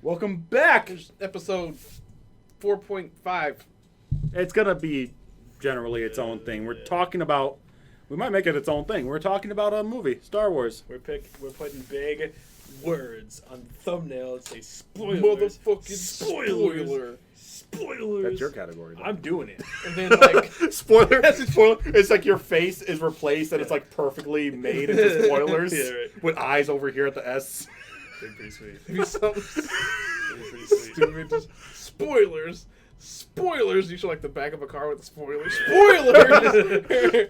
Welcome back. Episode 4.5. It's gonna be generally its own thing. We're talking about. We might make it its own thing. We're talking about a movie, Star Wars. We're putting big words on the thumbnail that say spoilers. Motherfucking spoiler. Spoilers. That's your category. Though. I'm doing it. And then like Spoiler. It's like your face is replaced and it's like perfectly made into spoilers Yeah, right. with eyes over here at the S. They're pretty sweet. maybe something They're pretty sweet. stupid. Just spoilers. Spoilers. You should like the back of a car with the spoilers. Spoilers.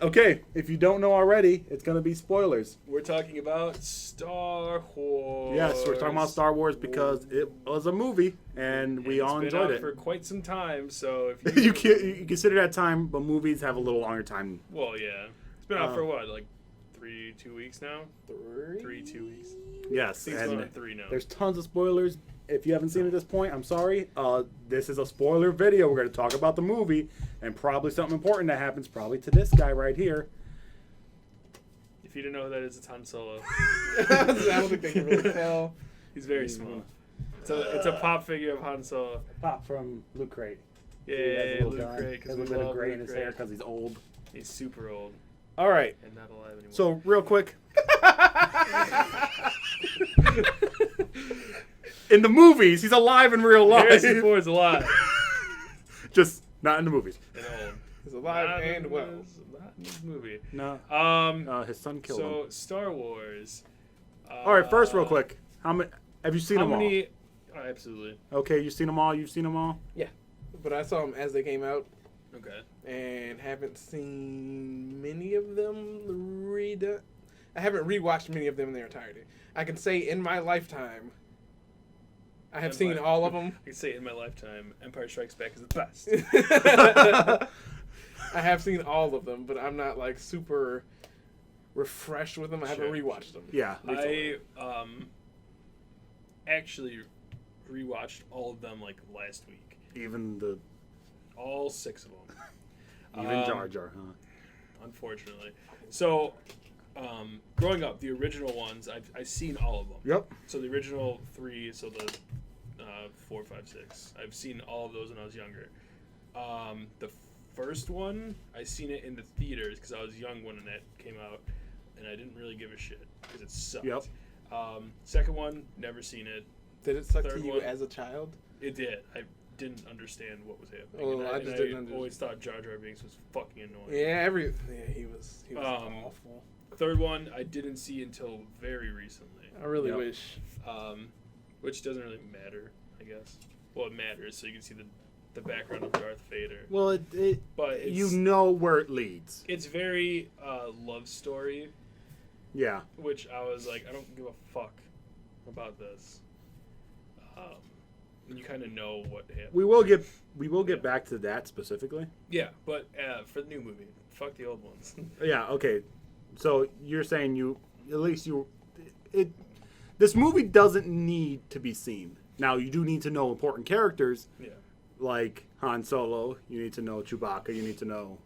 Okay, if you don't know already, it's gonna be spoilers. We're talking about Star Wars. Yes, we're talking about Star Wars because it was a movie and we all It's been enjoyed out it. for quite some time, so if you consider that time, but movies have a little longer time. well, yeah, it's been out for what, like 2 weeks now? 2 weeks. Yes, I think it's going on 3 now. there's tons of spoilers. If you haven't seen it at this point, I'm sorry. This is a spoiler video. We're going to talk about the movie and probably something important that happens probably to this guy right here. If you didn't know who that is, it's Han Solo. I don't think they can really tell. He's very small. It's a pop figure of Han Solo. Pop from Luke Crate. Yay, Luke Crate, Has because a we little bit of love gray in Luke his hair Crate. because he's old. He's super old All right. and not alive anymore. So real quick. In the movies, he's alive in real life. Harrison Ford's alive Just not in the movies. and old. He's alive Not and in well. Not in this movie. No. His son killed him. So Star Wars. All right, first, real quick. How many? Have you seen How them many? Oh, absolutely. all? Okay, you've seen them all. You've seen them all. But I saw them as they came out Okay. and haven't seen many of them I haven't rewatched many of them in their entirety. I can say in my lifetime, I have seen all of them. I can say in my lifetime, Empire Strikes Back is the best. I have seen all of them, but I'm not like super refreshed with them. I haven't Sure. rewatched them. Yeah. I actually rewatched all of them like last week. Even All 6 of them. Jar Jar, huh? Unfortunately. So, growing up, the original ones, I've seen all of them. Yep. So the original 3, so the 4, 5, 6. I've seen all of those when I was younger. The first one, I seen it in the theaters because I was young when that came out, and I didn't really give a shit because it sucked. Yep. Second one, never seen it. Did it suck Third to you one. as a child? It did. I didn't understand what was happening. Oh, and I just didn't understand. always thought Jar Jar Binks was fucking annoying. Yeah, he was awful. Third one, I didn't see until very recently. I really Yep. wish. Which doesn't really matter, I guess. Well, it matters, so you can see the background of Darth Vader. Well, But it's, you know where it leads. it's very love story, Yeah. which I was like, I don't give a fuck about this. And you kind of know what happened. We will get back to that specifically. Yeah, but for the new movie, fuck the old ones. Yeah. Okay. So you're saying this movie doesn't need to be seen. Now you do need to know important characters. Yeah. Like Han Solo, you need to know Chewbacca, you need to know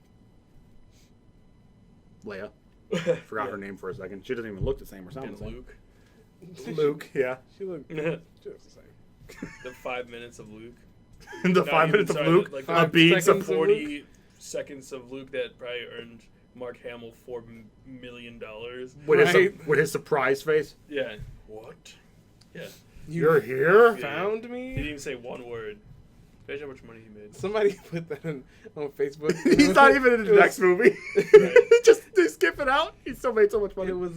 Leia. Forgot her name for a second. She doesn't even look the same or sound And the same. Luke. Luke, yeah. She looks the the same. 5 minutes of Luke. The Not 5 even, minutes of sorry, Luke, like a 5 being seconds of 40 seconds of Luke that probably earned Mark Hamill $4 million. with his surprise face. Yeah. What? Yeah. You're here? Found He didn't me? even say one word. Imagine how much money he made. Somebody put that on Facebook. He's not even in the It was- next movie. just skip it out. He still made so much money. It was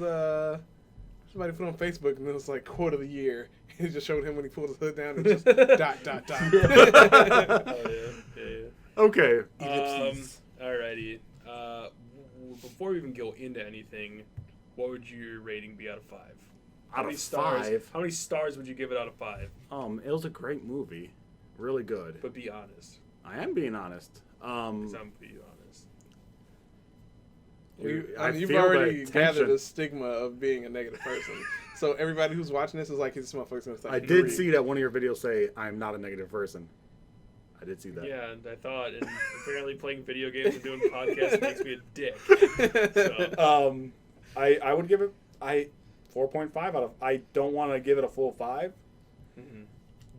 somebody put on Facebook and it was like quote of the year. It just showed him when he pulled his hood down and just dot. Oh, yeah. Okay. Ellipses. Alrighty. Before we even go into anything, what would your rating be out of 5? How Out many of stars? 5? How many stars would you give it out of 5? It was a great movie. Really good. But be honest. I am being honest. 'Cause I'm being honest. You've I already feel that gathered tension. a stigma of being a negative person. So everybody who's watching this is like, this motherfucker's gonna start. I did see that one of your videos say, I'm not a negative person. I did see that. Yeah, and I thought, and apparently playing video games and doing podcasts makes me a dick. So. I would give it 4.5 out of. I don't want to give it a full 5,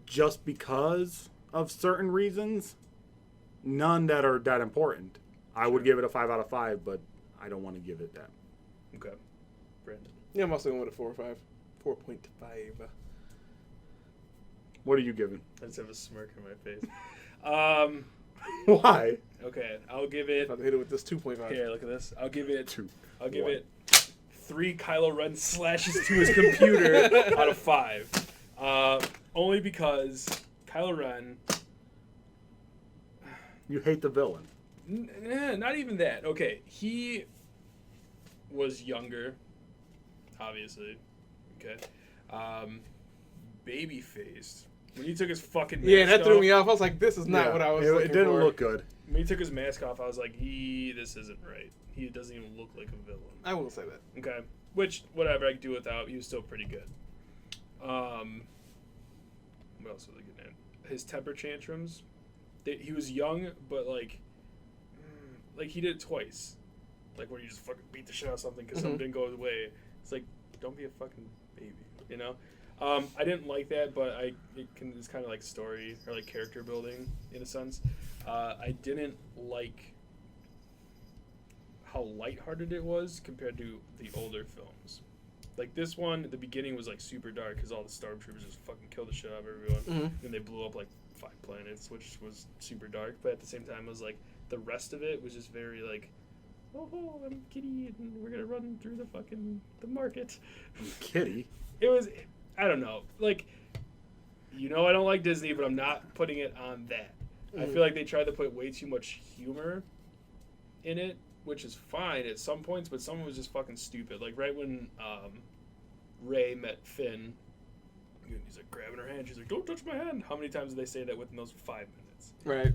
just because of certain reasons. None that are that important. I would give it a 5 out of 5, but I don't want to give it that. Okay, Brandon. Yeah, I'm also going with a 4 or 5. 4.5. What are you giving? I just have a smirk on my face. Why? Okay, I'll give it. About to hit it with this 2.5. Here, look at this. I'll give it 2. I'll give it 3 Kylo Ren slashes to his computer out of 5. Only because Kylo Ren. You hate the villain. Not even that. Okay, he was younger, obviously. Okay, baby faced. When he took his fucking mask Yeah, that threw off- me off. I was like, this is not what I was looking It didn't for. look good. When he took his mask off, I was like, this isn't right. He doesn't even look like a villain. I will say that. Okay, which whatever I could do without. He was still pretty good. What else was I getting at? His temper tantrums. He was young, but like he did it twice. Like when he just fucking beat the shit out of something because something didn't go his way. It's like, don't be a fucking baby, you know. I didn't like that, but it's kind of like story or like character building in a sense. I didn't like how lighthearted it was compared to the older films. Like this one, at the beginning was like super dark because all the stormtroopers just fucking killed the shit out of everyone, and they blew up like 5 planets, which was super dark. But at the same time, it was like the rest of it was just very like, oh, I'm Kitty, and we're gonna run through the market. Kitty. It was, I don't know, like, I don't like Disney, but I'm not putting it on that. I feel like they tried to put way too much humor in it, which is fine at some points, but some was just fucking stupid. Like right when Rey met Finn, he's like grabbing her hand. She's like, "Don't touch my hand." How many times did they say that within those 5 minutes? Right.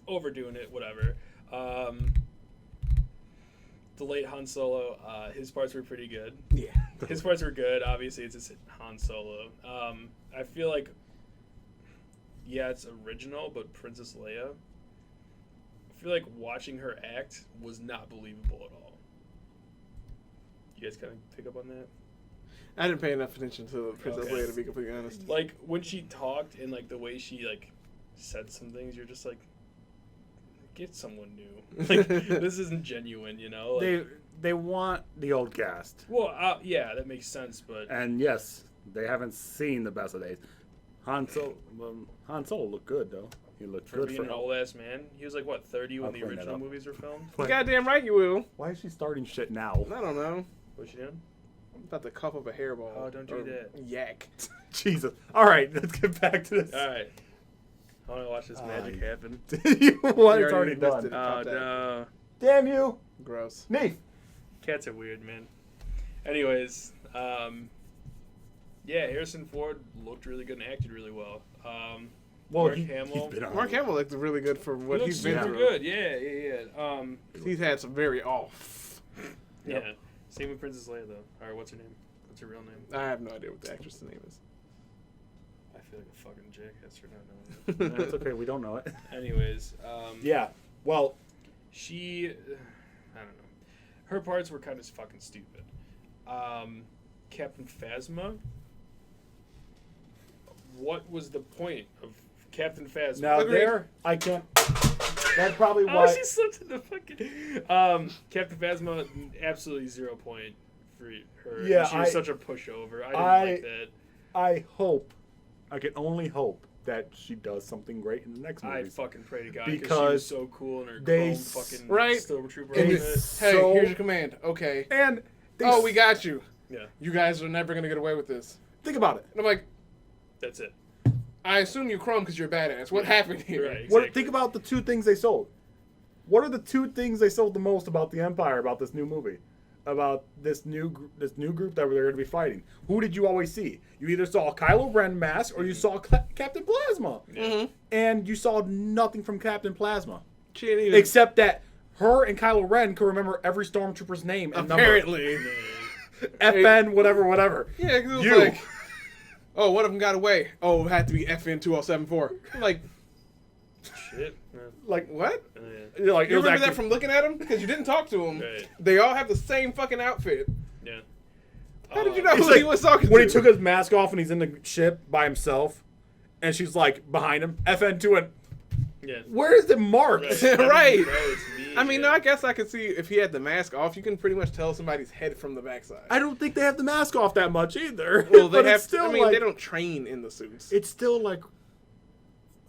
Overdoing it, whatever. The late Han Solo, his parts were pretty good. Yeah. His parts were good. Obviously, it's just Han Solo. I feel like, yeah, it's original, but Princess Leia, I feel like watching her act was not believable at all. You guys kind of pick up on that? I didn't pay enough attention to Princess Okay. Leia, to be completely honest. Like, when she talked and, like, the way she, like, said some things, you're just like, get someone new. Like, this isn't genuine, you know? Like, They want the old cast. well, yeah, that makes sense, but... And yes, they haven't seen the best of days. Han Solo looked good, though. He looked For good being for an old ass man, he was like what 30 when I'll the clean that original up. movies were filmed. You goddamn right you will. Why is she starting shit now? I don't know. What's she doing? I'm about to cough up a hairball. Oh, don't do Or that. Yak. Jesus. All right, let's get back to this. All right, I want to watch this magic happen. You what? You It's already already missed done. it. Oh Cut that. no, Damn you, Gross. Neef. cats are weird, man. Anyways, yeah, Harrison Ford looked really good and acted really well. Well, Mark he's Hamill. been on. Mark Hamill looked really good for what He he's looks been super through. good. Yeah. He's had some very off. Yep. Yeah. Same with Princess Leia though. All right, what's her name? What's her real name? I have no idea what the actress's name is. I feel like a fucking jackass for not knowing That's okay. We don't know it. it. Anyways, Yeah. Well, she, I don't know. Her parts were kind of fucking stupid. Captain Phasma. What was the point of Captain Phasma? now Agreed. there I can't. That's probably Oh, why. she slipped in the fucking. Captain Phasma, absolutely 0 point for her. Yeah, she was such a pushover. I didn't like that. I hope. I can only hope that she does something great in the next movie. I fucking pray to God because she Because was so cool in her they chrome fucking Right. stormtrooper And outfit. it's- Hey, So- here's your command. Okay. And they Oh, we got you. Yeah, You guys are never going to get away with this. think about it. And I'm like, that's it. I assume you chrome because you're a badass. What happened here? Right. What? Exactly. Think about the 2 things they sold. What are the 2 things they sold the most about the Empire? About this new movie? About this new group that they're going to be fighting? Who did you always see? You either saw a Kylo Ren mask or you saw Captain Plasma, and you saw nothing from Captain Plasma She didn't even. except that her and Kylo Ren could remember every stormtrooper's name and number. Apparently. FN, whatever. Yeah, it was You. like, oh, one of them got away. Oh, it had to be FN 2074. I'm like, Shit. Man. Like, what? Yeah. you're like, You it was remember that actually, from looking at them? Because you didn't talk to them. Right. They all have the same fucking outfit. Yeah. How did you know It's who like he was talking when to? he took his mask off and he's in the ship by himself, and she's like behind him, FN2, and Yeah. where is it marked? Right. Bro, it's me, I mean, yeah. no, I guess I could see if he had the mask off, you can pretty much tell somebody's head from the backside. I don't think they have the mask off that much either. Well, they But have. it's still I mean, like, they don't train in the suits. It's still like,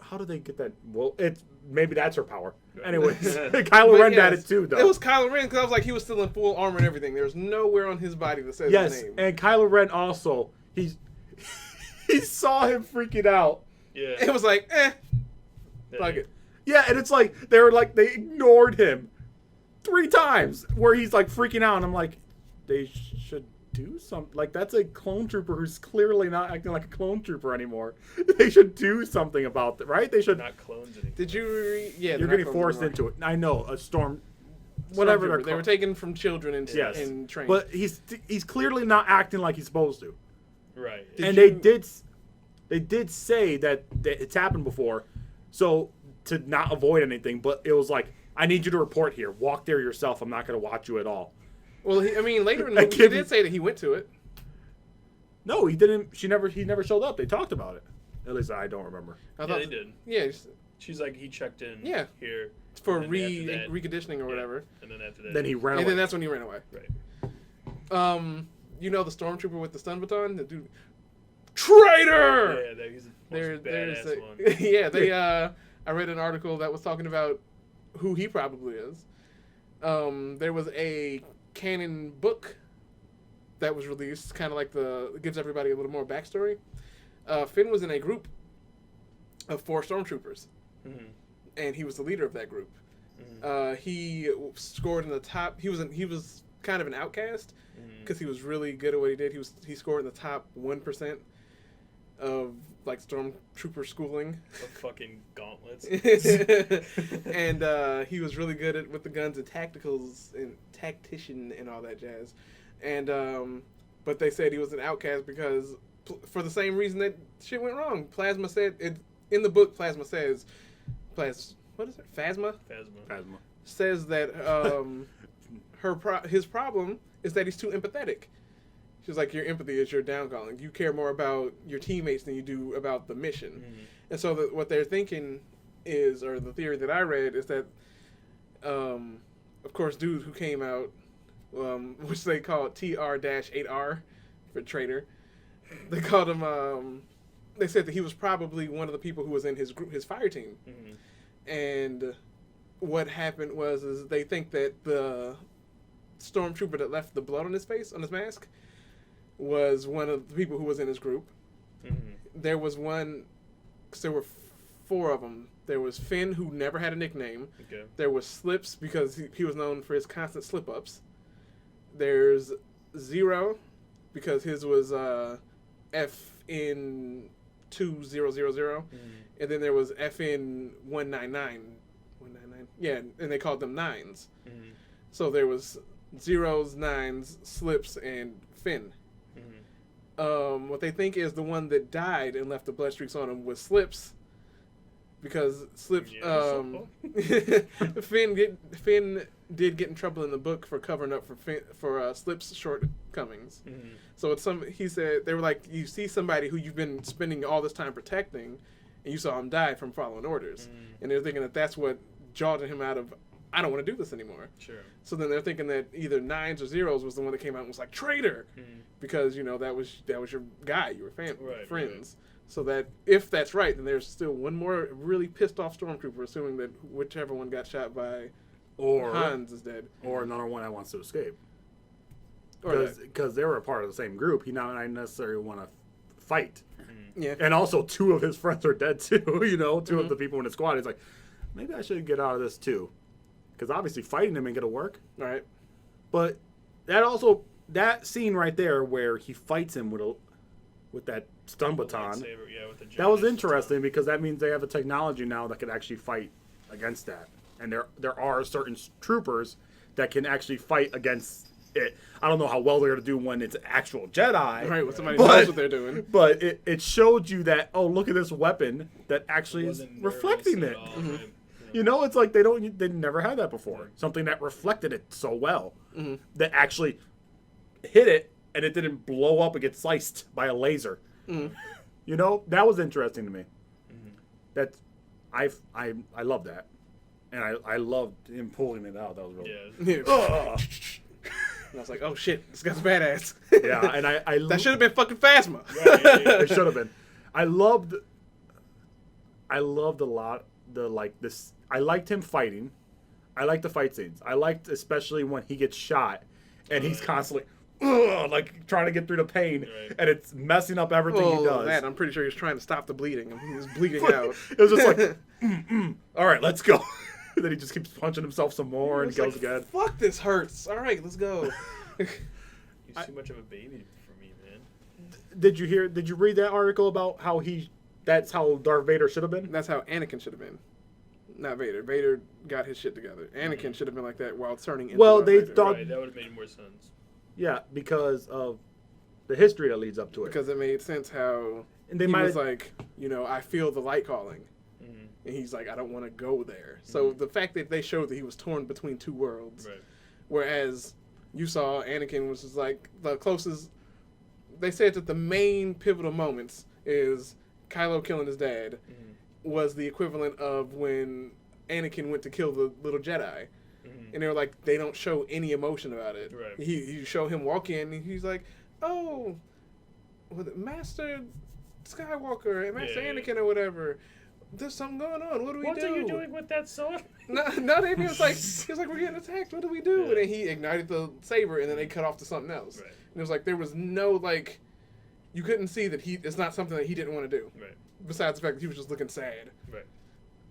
how do they get that? Well, it's maybe that's her power. Anyways, Kylo But Ren had yes, it too, though. It was Kylo Ren because I was like, he was still in full armor and everything. There was nowhere on his body that says yes, his name. and Kylo Ren also he saw him freaking out. Yeah. It was like, like it. Yeah, and it's like they ignored him 3 times where he's like freaking out, and I'm like, they should do something. Like, that's a clone trooper who's clearly not acting like a clone trooper anymore. They should do something about that, right? They should. Not clones anymore. Did you? Yeah, You're they're getting not forced clones into it. I know a whatever they're Stormtrooper. They were called. taken from children and Yes, and trained. but he's clearly not acting like he's supposed to. Right. And you- they did say that it's happened before, so to not avoid anything. But it was like, I need you to report here. Walk there yourself. I'm not going to watch you at all. well, I mean, later in the I movie, he can't did be- say that he went to it. No, he didn't. He never showed up. They talked about it. At least I don't remember. I Yeah, thought they did. Yeah, just She's like, he checked in Yeah. here. for And then after that- reconditioning or whatever. And then after that. Then he ran And away. then that's when he ran away. Right. You know the stormtrooper with the stun baton, the dude, traitor. Yeah, he's the There, most there's badass a, one. yeah. They I read an article that was talking about who he probably is. There was a canon book that was released, kind of like gives everybody a little more backstory. Finn was in a group of 4 stormtroopers, Mhm. and he was the leader of that group. Mhm. He scored in the top. He was kind of an outcast Mhm. because he was really good at what he did. He scored in the top 1% of like stormtrooper schooling, Of fucking gauntlets. and he was really good with the guns and tacticals and tactician and all that jazz. And but they said he was an outcast because for the same reason that shit went wrong. Plasma said it in the book. Plasma says, what is it? Phasma Phasma. says that his problem is that he's too empathetic. She's like, your empathy is your downfalling. You care more about your teammates than you do about the mission. Mhm. And so what they're thinking is, or the theory that I read is that, of course, dude who came out, which they call TR-8R for traitor, they called him. They said that he was probably one of the people who was in his group, his fire team. Mhm. And what happened is they think that the stormtrooper that left the blood on his face, on his mask, was one of the people who was in his group. Mhm. There was one, because there were 4 of them. There was Finn, who never had a nickname. Okay. There was Slips, because he was known for his constant slip-ups. There's Zero, because his was FN 2000. Mhm. And then there was FN 199. 199? Yeah, and they called them nines. Mhm. So there was zeros, nines, Slips, and Finn. Mhm. What they think is the one that died and left the blood streaks on him was Slips, because Slips. Yeah, Finn did get in trouble in the book for covering up for Slips' shortcomings. Mhm. So he said they were like, you see somebody who you've been spending all this time protecting, and you saw him die from following orders, and they're thinking that that's what jolted him out of, I don't want to do this anymore. Sure. So then they're thinking that either nines or zeros was the one that came out and was like traitor, Mhm. because that was your guy, you were Right, friends. So that if that's right, then there's still one more really pissed off stormtrooper, assuming that whichever one got shot by Or Hans is dead. or another one that wants to escape. Or that. Because they were a part of the same group. He not necessarily want to fight. Yeah. And also 2 of his friends are dead too. 2 Mm-hmm. of the people in the squad. He's like, maybe I should get out of this too. Because obviously fighting him ain't gonna work. All right. But that scene right there where he fights him with that stun baton. Lightsaber, yeah, with the That was giant interesting because that means they have a technology now that can actually fight against that. And there are certain troopers that can actually fight against I don't know how well they're gonna do when it's actual Jedi. Right, when somebody But- knows what they're doing. But it showed you that, oh, look at this weapon that actually is Wasn't reflecting nervous it. at all, Mm-hmm. right? Yeah. You know, it's like they never had that before. Something that reflected it so well Mm-hmm. that actually hit it and it didn't blow up and get sliced by a laser. Mm-hmm. You know, that was interesting to me. Mm-hmm. That's I love that, and I loved him pulling it out. That was really Yeah. Yeah. Ugh. And I was like, oh shit, this guy's badass. Yeah, and I That should have been fucking Phasma. Right, yeah. It should have been. I loved a lot this. I liked him fighting. I liked the fight scenes. I liked especially when he gets shot and he's Right. constantly like trying to get through the pain Right. and it's messing up everything he Oh, does. that I'm pretty sure he was trying to stop the bleeding. He was bleeding out. It was just like, all right, let's go. Then he just keeps punching himself some more and It's goes like, again. fuck, this hurts. All right, let's go. He's too much of a baby for me, man. Did you read that article about how that's how Darth Vader should have been? That's how Anakin should have been. Not Vader. Vader got his shit together. Anakin should have been like that while turning into Well, Darth they Vader. thought- Right, that would have made more sense. Yeah, because of the history that leads up to it. Because it made sense how And they he might was like, I feel the light calling. Mm-hmm. And he's like, I don't want to go there. So the fact that they showed that he was torn between two worlds, Right. whereas you saw Anakin was just like the closest. They said that the main pivotal moments is Kylo killing his dad Mm-hmm. was the equivalent of when Anakin went to kill the little Jedi. Mm-hmm. And they were like, they don't show any emotion about it. Right. You show him walk in, and he's like, oh, Master Skywalker and Master Yeah, yeah. Anakin or whatever. There's something going on. What do we What do? are you doing with that sword? No, then he was like, we're getting attacked. What do we do? Yeah. And then he ignited the saber, and then they cut off to something else. Right. And it was like there was no like, you couldn't see that it's not something that he didn't want to do. Right. Besides the fact that he was just looking sad. Right.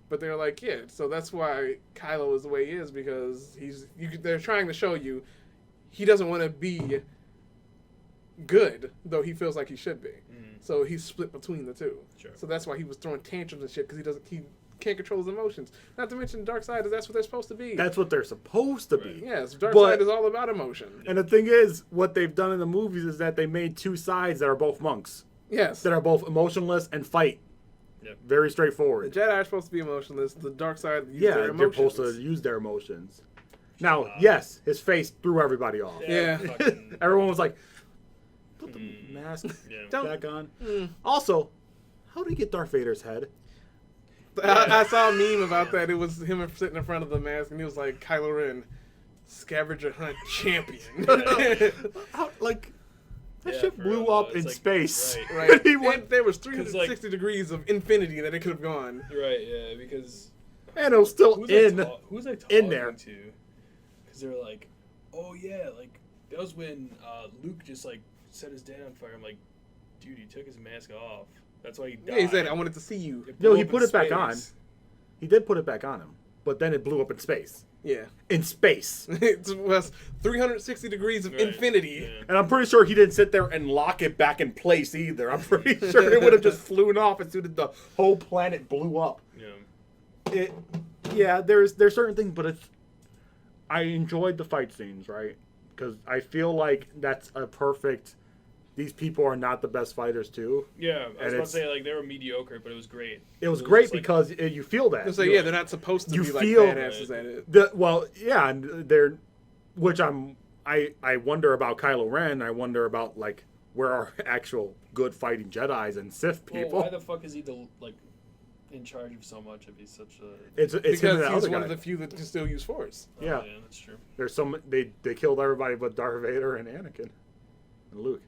But they're like, yeah, so that's why Kylo is the way he is, because they're trying to show you he doesn't want to be good, though he feels like he should be. Mm-hmm. So he's split between the two. Sure. So that's why he was throwing tantrums and shit, because he can't control his emotions. Not to mention dark side is that's what they're supposed to be. That's what they're supposed to be. Right. Yes, dark But- side is all about emotion. And the thing is, what they've done in the movies is that they made two sides that are both monks, Yes. that are both emotionless and fight. Yep. Very The straightforward. Jedi are supposed to be emotionless. The dark side use Yeah, their they're emotions. supposed to use their emotions. Now, yes, his face threw everybody off. Yeah. Fucking, Everyone was like, put the Mm. mask yeah. Don't- back on. Mm. Also, how did he get Darth Vader's head? I saw a meme about that. It was him sitting in front of the mask, and he was like, Kylo Ren, scavenger hunt champion. How, like, that Yeah, shit for blew real, up though. in It's like- space. right. Right. He went, There was 'Cause, 360 degrees of infinity that it could have gone. Right, yeah, because and it was still who's in. who's I talking in there. to? Because they were like, oh yeah, like that was when Luke just like set his dad on fire. I'm like, dude, he took his mask off. That's why he died. Yeah, he said, I wanted to see you. It No, blew he up put in it back on. space. He did put it back on him, but then it blew up in space. Yeah. In space. It was 360 degrees of Right, infinity. yeah. And I'm pretty sure he didn't sit there and lock it back in place either. I'm pretty sure it would have just flown off as soon as the whole planet blew up. Yeah. There's certain things, but I enjoyed the fight scenes, right? Because I feel like that's a perfect. These people are not the best fighters too. Yeah, I was And about to it's- say like they were mediocre, but it was great. It was It was great just like- because you feel that. So yeah, they're not supposed to You be like feel- badasses at it. And they're, which I wonder about Kylo Ren. I wonder about like where are actual good fighting Jedis and Sith Well, people. why the fuck is he in charge of so much if he's such a? It's him Because and that he's other one guy. of the few that can still use Force. Oh, Yeah. yeah, that's true. There's they killed everybody but Darth Vader and Anakin and Luke.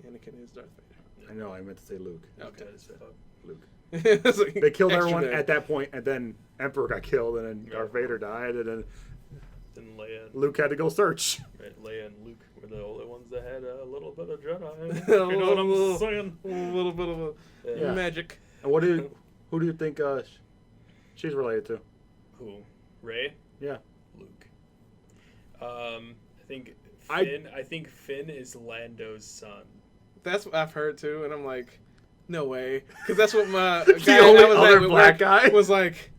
Anakin is Darth Vader. I know I meant to say Luke. Okay. Dead as fuck. Luke. It's like They killed extra everyone dead. at that point, and then Emperor got killed, and then Yeah. Darth Vader died, and then Then Leia, Luke had to go search. right, Leia and Luke were the only ones that had a little bit of Jedi. A You know what I'm little- saying? A little bit of a Yeah. magic. And who do you think she's related to? Who? Ray? Yeah. Luke. I think I- Finn. I think Finn is Lando's son. That's what I've heard too, and I'm like, no way, because that's what my The guy only I was other at with black work guy? was like.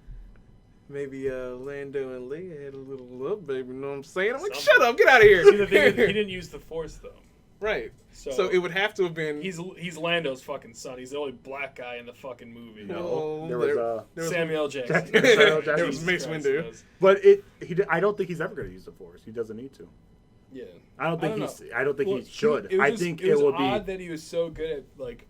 maybe Lando and Leia had a little love baby. You know what I'm saying? I'm like, Something. shut up, get out of here. See, the thing is, he didn't use the Force though. Right. So So it would have to have been. he's Lando's fucking son. He's the only black guy in the fucking movie. No. There was Samuel Jackson. Samuel There was Jackson. Mace Windu. But I don't think he's ever going to use the Force. He doesn't need to. Yeah. I don't think Well, he should. was I just- think it was would be. odd that he was so good at like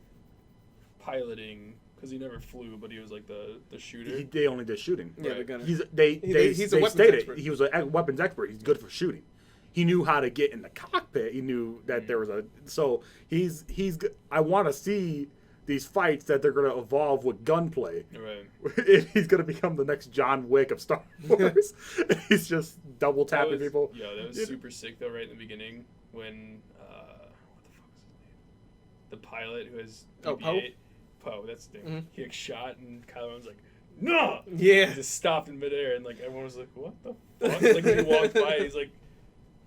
piloting because he never flew, but he was like the shooter. They only did shooting. Yeah, Right. the gunner. He's He's a they weapons stated expert. he was a weapons expert. He's good for shooting. He knew how to get in the cockpit. He knew that there was he's I want to see these fights that they're going to evolve with gunplay. Right. He's going to become the next John Wick of Star Wars. He's just double tapping people. Yeah, that was super sick though. Right in the beginning when what the fuck was his name? The pilot who has Poe? Poe, that's the name. Mhm. He like shot and Kylo Ren's like, no. Yeah. He just stopped in midair and like everyone was like, what the fuck? Like when he walked by, he's like,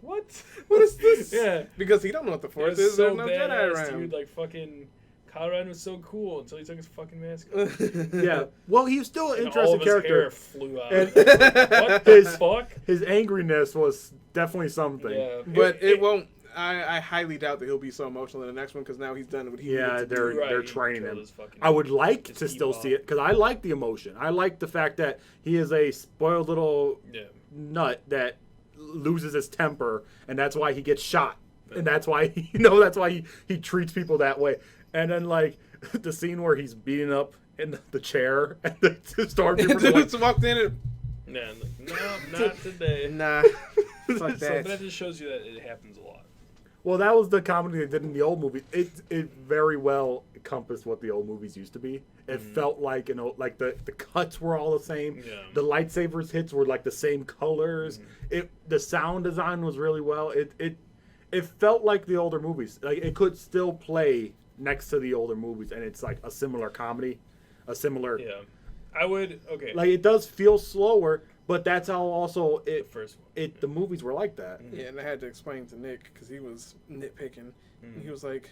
what? What is this? Yeah. Because he don't know what the It Force was is. so There's no Jedi badass, around. dude. Like fucking Kylo Ren was so cool until he took his fucking mask off. Yeah. Well, he's still an And all interesting of his hair character. flew out. And What the fuck? his angriness was definitely something. Yeah. But it won't. I highly doubt that he'll be so emotional in the next one because now he's done what he Yeah, needed to do. they're He training killed him. his fucking- I would like his to still Ewok. see it because I like the emotion. I like the fact that he is a spoiled little Yeah. nut that loses his temper, and that's why he gets shot, and that's why that's why he treats people that way. And then like the scene where he's beating up in the chair, and the stormtroopers are like, Dudes walked in and Yeah, and like, no, not today. nah, fuck So that. that just shows you that it happens a lot. well, that was the comedy they did in the old movie. It very well encompassed what the old movies used to be. It felt like like the cuts were all the same. Yeah. The lightsabers hits were like the same colors. The sound design was really well. It felt like the older movies. Like it could still play next to the older movies, and it's like a similar comedy, a similar. Yeah, I would. Okay, Like it does feel slower, but that's how also the first one. the movies were like that. Yeah, and I had to explain to Nick because he was nitpicking. And he was like,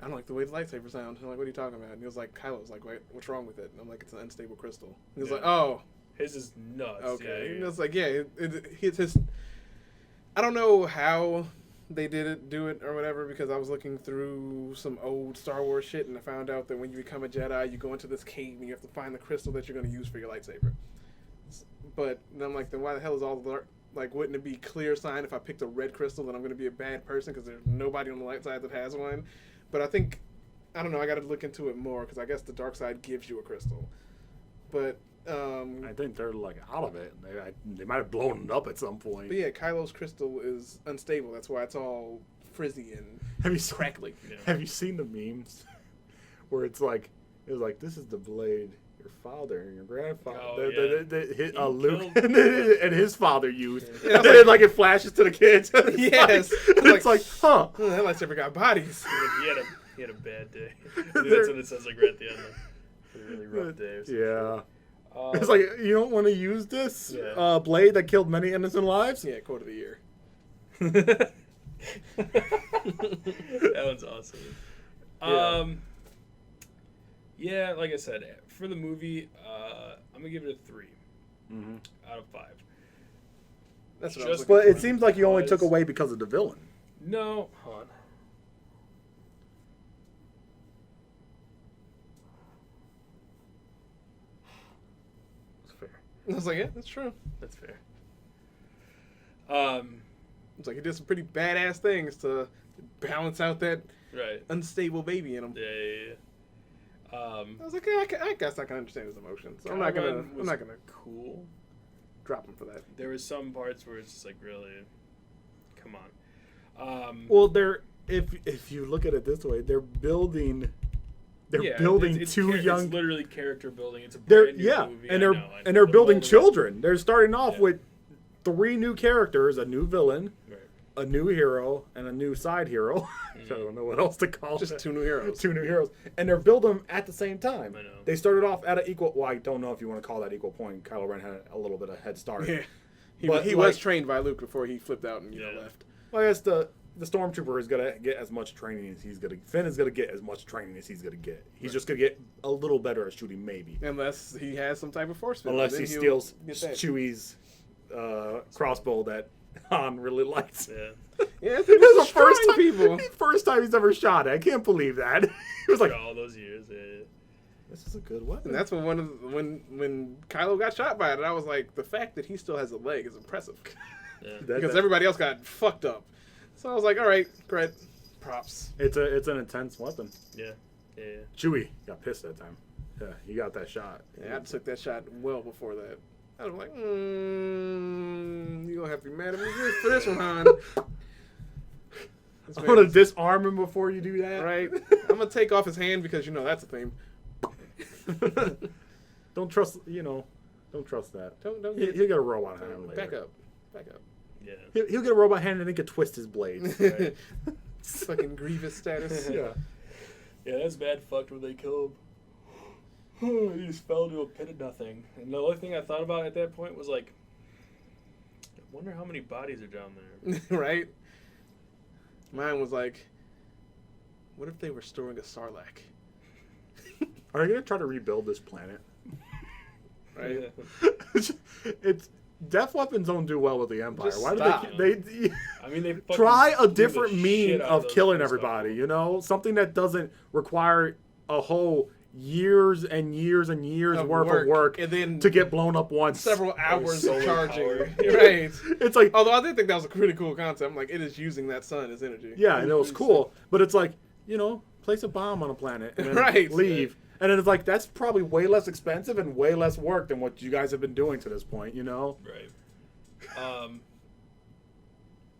I don't like the way the lightsaber sounds. I'm like, what are you talking about? And he was like, Kylo was like, wait, what's wrong with it? And I'm like, it's an unstable crystal. And he was Yeah. like, oh, His is nuts. okay. Yeah, And it's like, yeah, it's his. I don't know how they do it or whatever because I was looking through some old Star Wars shit and I found out that when you become a Jedi, you go into this cave and you have to find the crystal that you're going to use for your lightsaber. But then I'm like, then why the hell is all the like? Wouldn't it be clear sign if I picked a red crystal that I'm going to be a bad person because there's nobody on the light side that has one? But I think, I don't know. I got to look into it more because I guess the dark side gives you a crystal. But I think they're like out of it. They might have blown it up at some point. But yeah, Kylo's crystal is unstable. That's why it's all frizzy and Have you seen, crackly. Yeah. Have you seen the memes where it's like this is the blade your father and your grandfather, Oh, yeah. Luke killed- and his father used, Yeah, and then like it flashes to the kids. It's Yes. it's like, huh? Oh, that lightsaber got bodies. He had a bad day. That's what it says like right at the end. Like, a really rough day. Or something. Yeah. Uh, It's like you don't want to use this Yeah. blade that killed many innocent lives. Yeah, quote of the year. that one's awesome. Yeah. Yeah, like I said, for the movie, I'm gonna give it a 3 out of 5. That's what Just- I was But looking it for. seems like you only took Because- away because of the villain. No, hold on. It's fair. I was like, yeah, that's true. That's fair. It's like he did some pretty badass things to balance out that Right. unstable baby in him. Yeah. I was like, yeah, I guess I can understand his emotions. So I'm not gonna cool. drop him for that. There was some parts where it's just like really, come on. Well, if you look at it this way, they're building it's two young. It's literally character building. It's a They're brand new movie. and I they're know. and they're The building mold is- children. They're starting off Yeah. with 3 new characters, a new villain, Right. a new hero, and a new side hero. I don't know what else to call Just it. 2 new heroes. 2 new heroes, and they're building them at the same time. I know. They started off at an equal. Well, I don't know if you want to call that equal point. Kylo Ren had a little bit of head start. Yeah. He But, was like- trained by Luke before he flipped out and Yeah. left. Well, I guess the stormtrooper is gonna get as much training as he's gonna. Finn is gonna get as much training as he's gonna get. He's just gonna get a little better at shooting, maybe. Unless he has some type of force field. Unless then he he'll steals get that. Chewie's crossbow that Han really likes. Yeah. Yeah, This is the first time, people. first time he's ever shot it. I can't believe that. He was like, After all those years, yeah. "This is a good weapon." And that's when Kylo got shot by it, and I was like, the fact that he still has a leg is impressive. Yeah. Because everybody else got fucked up. So I was like, all right, great, props. it's an intense weapon. Yeah. Yeah. Chewie got pissed that time. Yeah, he got that shot. Yeah, I took that shot well before that. I was like, you gonna have to be mad at me for this one, Han. I'm gonna disarm him before you do that. Right? I'm gonna take off his hand because that's a thing. Don't trust. Don't trust that. Don't He'll get a robot hand later. back up. Yeah. He'll get a robot hand and then he can twist his blades. Right. Fucking Grievous status. Yeah. Yeah, that's bad fucked when they kill him. He just fell into a pit of nothing. And the only thing I thought about at that point was like, I wonder how many bodies are down there. Right? Mine was like, what if they were storing a Sarlacc? Are you gonna try to rebuild this planet? Right? It's death weapons don't do well with the Empire. Just Why stop. do they I mean, they fucking try a blew the different shit mean out of those killing first everybody? couple. Something that doesn't require a whole years and years and years worth of work and then to get blown up once. several hours solar of charging. power. Right? It's like, Although I did think that was a pretty cool concept. I'm like, it is using that sun as energy. yeah, and it was cool, but it's like, place a bomb on a planet and then Right. leave. And then it's like, that's probably way less expensive and way less work than what you guys have been doing to this point, Right.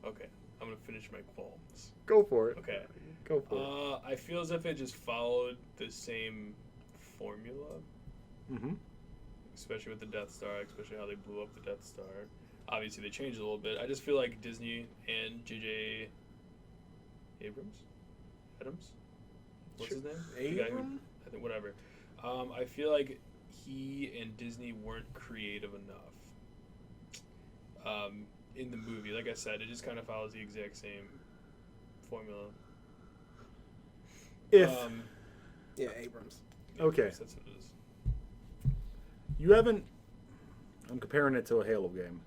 Okay, I'm gonna finish my qualms. Go for it. Okay. Go for it. I feel as if it just followed the same formula, Mm-hmm. especially with the Death Star, especially how they blew up the Death Star. Obviously, they changed a little bit. I just feel like Disney and J.J. Adams? What's his name? The guy who- Abram? I think whatever. I feel like he and Disney weren't creative enough in the movie. Like I said, it just kind of follows the exact same formula. If Yeah, Abrams. Okay. That's what it is. you haven't, I'm comparing it to a Halo game.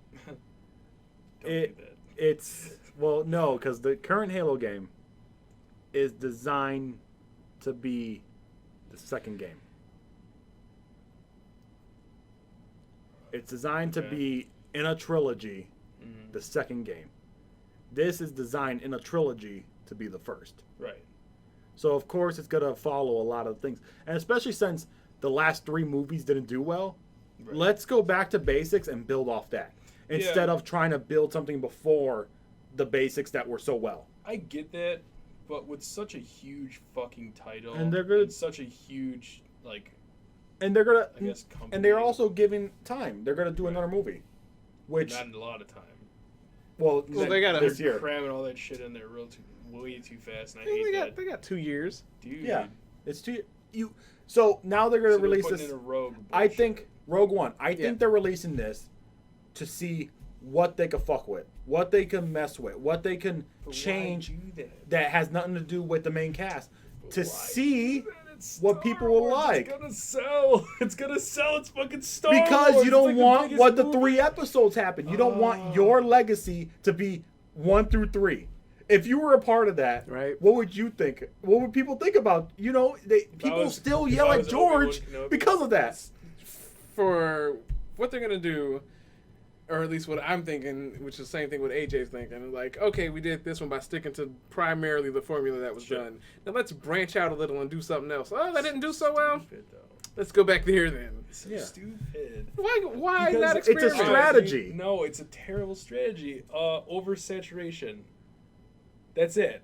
Don't It- do that. It's, well, no, because the current Halo game is designed to be the second game. It's designed to Okay. be in a trilogy, Mhm. the second game. This is designed in a trilogy to be the first. Right. So of course it's gonna follow a lot of things, and especially since the last 3 movies didn't do well, Right. let's go back to basics and build off that instead of trying to build something before the basics that were so well. I get that, but with such a huge fucking title And they're gonna- such a huge And they're gonna, I guess company, and they're also giving time. They're gonna do Right. another movie, which not a lot of time. well they gotta- this year. Cramming all that shit in there way too fast, and I hate They that. got 2 years. Dude, Yeah, it's too you. So now they're gonna so they're release putting this. in a Rogue I bullshit. think Rogue One. I Yeah. think they're releasing this to see what they can fuck with, what they can mess with, what they can But why change do that has nothing to do with the main cast to Why see do that? It's what Star people will Wars. like. It's gonna sell. It's gonna sell. It's fucking Star Wars. because you don't It's like want biggest what the movie. 3 episodes happen. You don't want your legacy to be 1 through 3. If you were a part of that, Right. what would you think? What would people think about? People was- still if yell I at was George Obi-Wan Kenobi, because of that. For what they're gonna do, or at least what I'm thinking, which is the same thing what AJ's thinking. Like, okay, we did this one by sticking to primarily the formula that was Sure. done. Now let's branch out a little and do something else. Oh, that didn't do so well. Stupid, though. Let's go back there then. It's so Yeah. stupid. Why Because not it's a experiment? strategy. No, it's a terrible strategy. Oversaturation. That's it.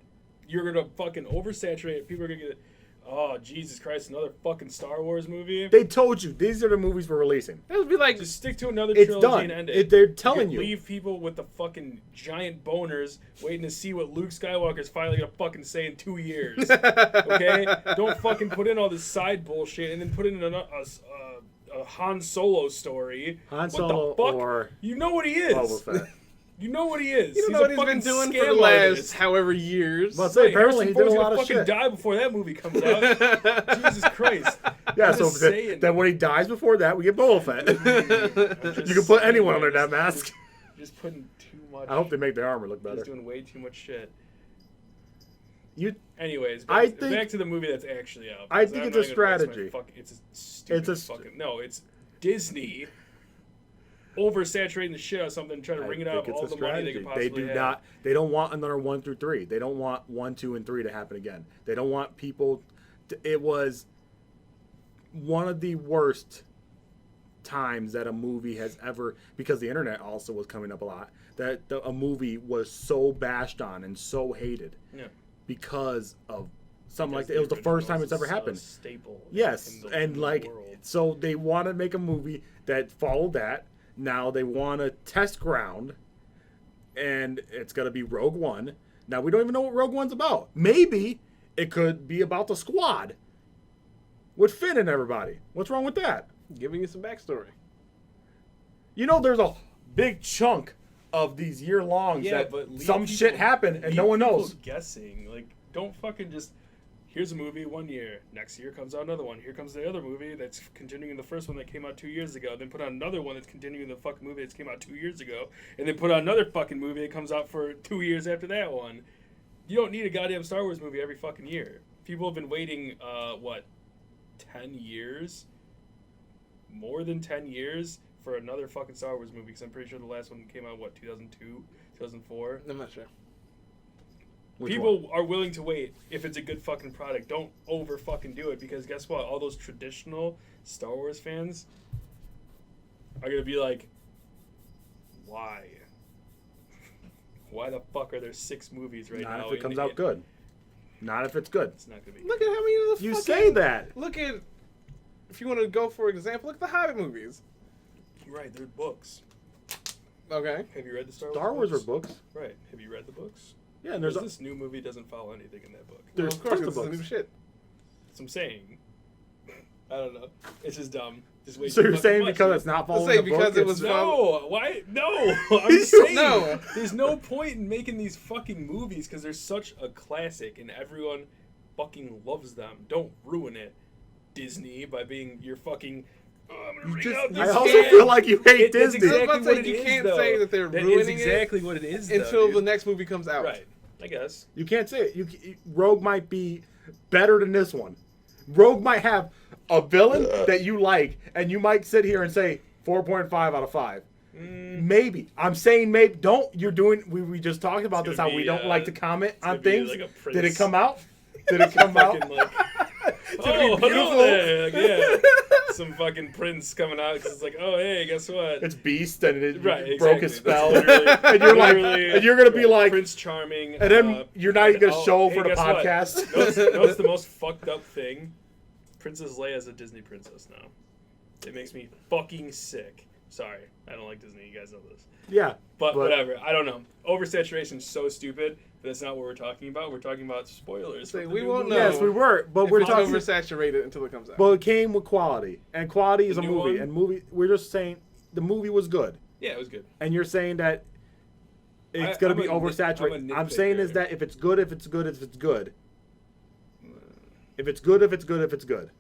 You're gonna fucking oversaturate it. People are gonna get, oh Jesus Christ, another fucking Star Wars movie. They told you these are the movies we're releasing. That would be like Just stick to another It's trilogy done. and end it. They're telling you. Leave people with the fucking giant boners waiting to see what Luke Skywalker's finally gonna fucking say in 2 years. Okay? Don't fucking put in all this side bullshit and then put in a Han Solo story. Han What Solo the fuck? or You know what he is. Boba Fett. You know what he is. You don't know what he's been doing for the last however years. Well, say apparently he did a lot of fucking shit. die before that movie comes out. Jesus Christ. Yeah, I'm so just saying. then when he dies before that, we get Boba Fett. You can put anyone under that mask. Just putting too much. I hope they make their armor look He's better. doing way too much shit. You, Anyways, I back, think- back to the movie that's actually out. I because think I'm it's not a gonna waste my strategy. it's a stupid It's a fucking... No, it's Disney oversaturating the shit out of something and trying to I wring it think out of it's all a the money they strategy. could possibly They do have. not. They don't want another 1 through 3. They don't want 1, 2, and 3 to happen again. They don't want people. It was one of the worst times that a movie has ever, because the internet also was coming up a lot, that a movie was so bashed on and so hated Yeah. because of something like Because that. It was the first time it's original ever is a happened. staple. Yes, in the and like, world. so they want to make a movie that followed that. Now they want to test ground, and it's going to be Rogue One. Now we don't even know what Rogue One's about. Maybe it could be about the Squad with Finn and everybody. What's wrong with that? Giving you some backstory. You know, there's a big chunk of these year-longs that leave some shit people- happened and leave no one people knows. Guessing, like, don't fucking just. Here's a movie 1 year. Next year comes out another one. Here comes the other movie that's continuing the first one that came out 2 years ago. Then put on another one that's continuing the fucking movie that came out 2 years ago. And then put on another fucking movie that comes out for 2 years after that one. You don't need a goddamn Star Wars movie every fucking year. People have been waiting, 10 years? More than 10 years for another fucking Star Wars movie. Because I'm pretty sure the last one came out, 2002, 2004? I'm not sure. Which People one? are willing to wait if it's a good fucking product. Don't over fucking do it, because guess what? All those traditional Star Wars fans are gonna be like, why? Why the fuck are there 6 movies right now? Not if it comes out good. Not if it's good. It's not gonna be. Look at how many of the You fucking, say that. Look at, if you want to go for example, look at the Hobbit movies. Right, they're books. Okay. Have you read the Star Wars are books. Right. Have you read the books? Yeah, and there's Because this new movie doesn't follow anything in that book. There's Well, of course, tons of it's the books. new shit. That's what I'm saying. I don't know. It's just dumb. Just way So too you're fucking saying much. because it's not following say the because book, it it's- was- No, why? No, I'm saying No. there's no point in making these fucking movies because they're such a classic and everyone fucking loves them. Don't ruin it, Disney, by being your fucking. Oh, I'm gonna bring out I this also kid." feel like you hate That's Disney. exactly I was about to what say, it you is, can't though. say that they're That ruining is exactly what it is until though, the dude. next movie comes out. Right. I guess. You can't say it. Rogue might be better than this one. Rogue might have a villain that you like, and you might sit here and say 4.5 out of 5. Maybe. I'm saying maybe. Don't. You're doing. We just talked about It's this, gonna how we be, don't like to comment gonna on be things. like a Did it Prince. come out? Did it come out? Fucking, like, Did oh, it be beautiful? hello there. Like, yeah. Some fucking prince coming out because it's like, oh, hey, guess what? It's Beast, and it Right, broke his exactly. spell. That's And you're like, literally- and you're gonna be like, Prince Charming. and then you're not even gonna oh, show hey, for the guess what? podcast. You know what's the most fucked up thing? Princess Leia is a Disney princess now. It makes me fucking sick. Sorry, I don't like Disney. You guys know this. Yeah, But whatever. I don't know. Oversaturation is so stupid. But that's not what we're talking about. We're talking about spoilers. Say, for the we new won't movie. know. Yes, we were, but If we're it's talking. oversaturated until it comes out. But it came with quality, and quality is The a new movie, one? and movie. We're just saying the movie was good, Yeah, it was good. and you're saying that it's I- gonna I'm be a nit- oversaturated. I'm a I'm saying is nitpicker. that if it's good, if it's good, if it's good. If it's good, if it's good, if it's good.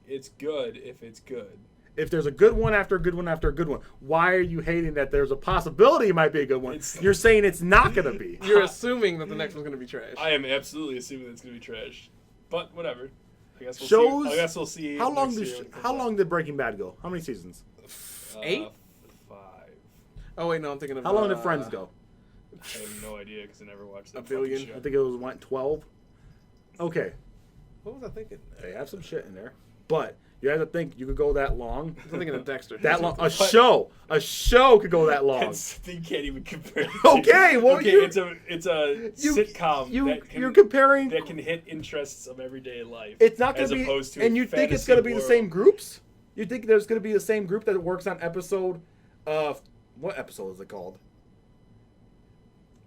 It's good if it's good. If there's a good one after a good one after a good one, why are you hating that there's a possibility it might be a good one? It's- You're saying it's not gonna be. You're assuming that the next one's going to be trash. I am absolutely assuming that it's gonna be trash. But whatever. I guess we'll Shows. see. I guess we'll see. How long next did year when it comes How out. long did Breaking Bad go? How many seasons? 8? 5. Oh, wait, no, I'm thinking of... How long did Friends go? I have no idea because I never watched that. A billion? fucking I show. think it was 12. Okay, What was I thinking? they have some shit in there, but you have to think you could go that long. I was thinking of Dexter. That long, a show could go that long. You can't even compare. it Okay, to- well, okay, you- it's a You- sitcom You're comparing. that can hit interests of everyday life. It's not as going to opposed be, to and a you think it's fantasy going to be the world. same groups? You think there's going to be the same group that works on episode of what episode is it called?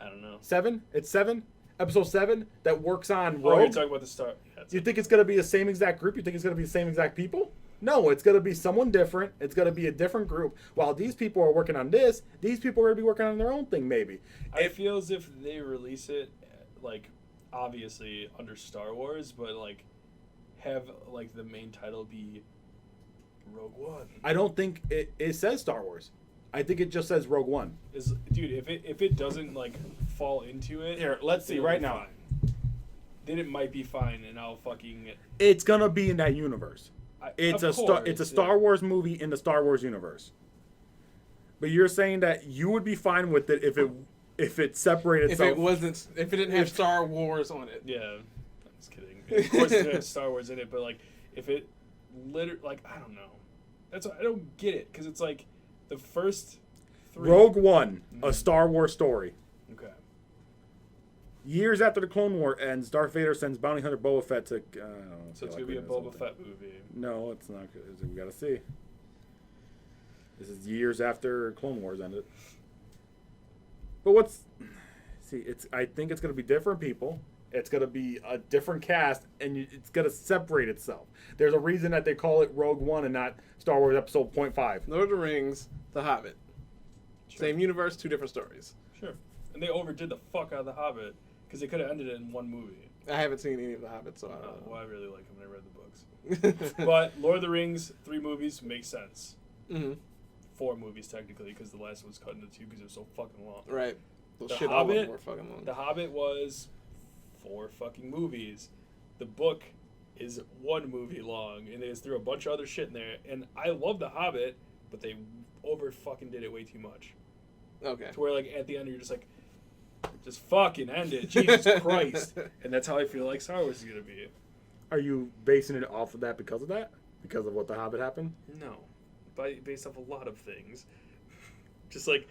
I don't know. 7? It's 7. Episode 7 that works on Oh, you're Rogue. talking about the start. Yeah, You think it's going to be the same exact group? You think it's going to be the same exact people? No, it's going to be someone different. It's going to be a different group. While these people are working on this, these people are going to be working on their own thing, maybe. I feel as if they release it, like, obviously under Star Wars, but, like, have, like, the main title be Rogue One. I don't think it says Star Wars. I think it just says Rogue One. Dude, if it doesn't, like, fall into it... Here, let's see right now. Fine. Then it might be fine, and I'll fucking... It's going to be in that universe. It's a Star Wars movie in the Star Wars universe. But you're saying that you would be fine with it if it separated itself. If it didn't have Star Wars on it. Yeah, I'm just kidding. Of course, it had Star Wars in it, but like if it I don't know. That's I don't get it because it's like the first 3. Rogue One, a Star Wars story. Okay. Years after the Clone War ends, Darth Vader sends bounty hunter Boba Fett to. So it's gonna be a Boba Fett movie. No, it's not. We gotta see. This is years after Clone Wars ended. But I think it's gonna be different people. It's gonna be a different cast, and it's gonna separate itself. There's a reason that they call it Rogue One and not Star Wars Episode .5. Lord of the Rings, The Hobbit. Sure. Same universe, 2 different stories. Sure. And they overdid the fuck out of The Hobbit because they could have ended it in one movie. I haven't seen any of The Hobbit, so I don't know. Well, I really like them. I read the books. But Lord of the Rings, 3 movies makes sense. Mm-hmm. 4 movies technically because the last one was cut into 2 because it was so fucking long. Right. The Shit, all of them Hobbit. were fucking long. The Hobbit was 4 fucking movies. The book is 1 movie long, and they just threw a bunch of other shit in there. And I love The Hobbit, but they over fucking did it way too much. Okay. To where like at the end you're just fucking end it, Jesus Christ. And that's how I feel like Star Wars is gonna be. Are you basing it off of that because of that? Because of what The Hobbit happened? No, based off a lot of things. Just like